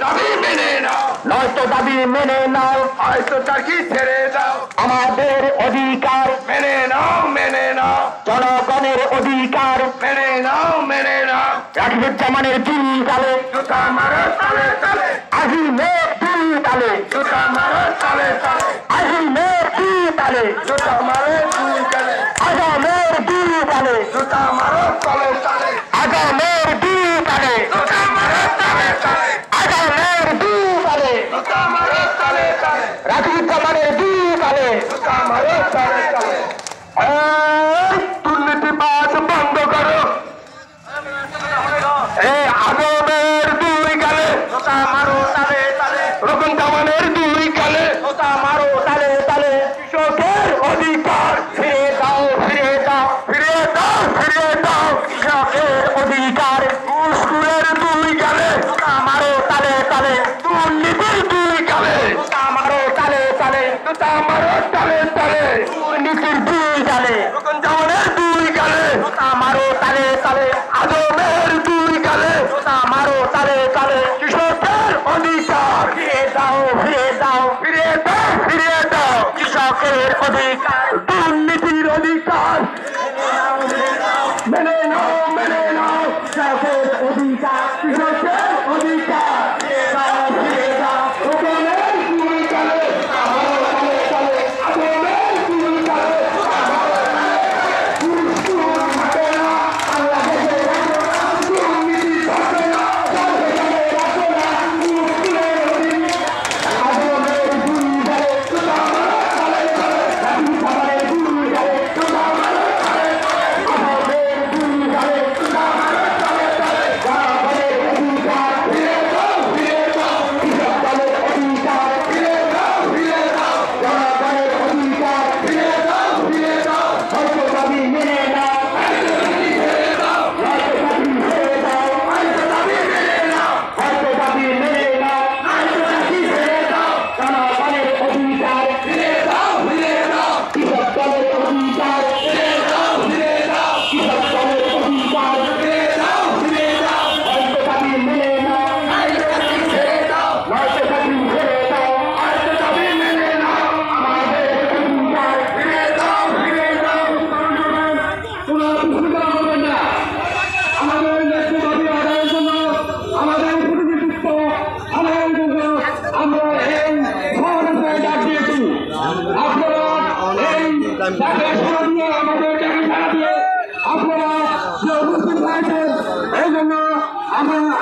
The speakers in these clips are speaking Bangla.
দাবি মেনে নাও, নয়তো দাবি মেনে নাও, হয়তো চাকরি ছেড়ে দাও, আমাদের অধিকার মেনে নাও, মেনে নাও, জনগণের অধিকার মেনে নাও, মেনে নাও। রাশিদুজ্জামানের চুল তালে, জুতা মারো তালে তালে, আজিমের চুল তালে, জুতা মারো তালে তালে, আজিমের চুল তালে, জুতা মারো দুই তালে, আগামের চুল তালে, জুতা মারো তালে তালে, আগামের চুল তালে, জুতা মারো তালে তালে, আগামের চুল তালে, জুতা মারো তালে তালে, রাশিদুজ্জামানের চুল তালে। জুতা মারো তালে তালে। দুর্নীতিবাজ বন্ধ করো, এই আগমের দুই গালে, জুতা মারো তালে তালে, রকম জামানের দুই গালে, জুতা মারো তালে তালে কৃষকের অধিকার ফিরে দাও, ফিরে দাও, ফিরে দাও, ফিরে দাও কৃষকের অধিকার। স্কুলের দুই গালে, জুতা মারো তালে তালে দুর্নীতির দুই গালে, জুতা মারো তালে তালে, জুতা মারো তালে তালে দুর্নীতির দুই গালে, রকম জামানের দুই গালে, জুতা মারো তালে তালে আজমের দুই গালে, জুতা মারো তালে তালে কৃষকের অধিকার ফিরে দাও, ফিরে দাও, ফিরে দাও, ফিরে দাও কৃষকের অধিকার, দুর্নীতির অধিকার মেনে নাও, মেনে নাও কৃষকের অধিকার, কৃষকের অধিকার ফিরে দাও, ফিরে দাও হুকুমের দুই গালে, তালে তালে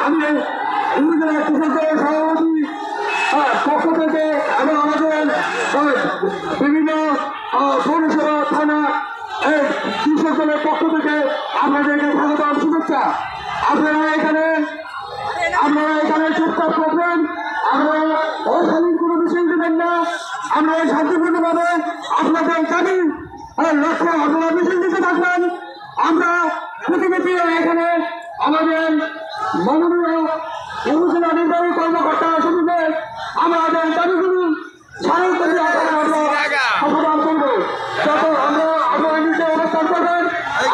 আজমের দুই গালে, পক্ষ থেকে এবং আমাদের বিভিন্ন পৌরসভা থানা কৃষকদের পক্ষ থেকে আপনাদেরকে স্বাগতম, শুভেচ্ছা। আপনারা এখানে চুপচাপ করবেন, আপনারা অশালীন কোনো মিছিল দেবেন না, আমরা শান্তিপূর্ণভাবে আপনাদের দাবি লক্ষ্য আপনারা মিছিল দিতে থাকবেন। আমরা প্রতিনিধি এখানে আমাদের মাননীয় উপজেলা নির্বাহী কর্মকর্তা সমিতিতে আমাদের দাবিগুলি স্মারক করে সমাধান করবো। যত আপনারা নিচে অবস্থান করবেন,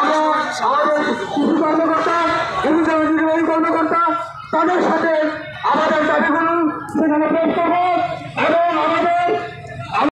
আমরা আমাদের কৃষি কর্মকর্তা, উপজেলা নির্বাহী কর্মকর্তা তাদের সাথে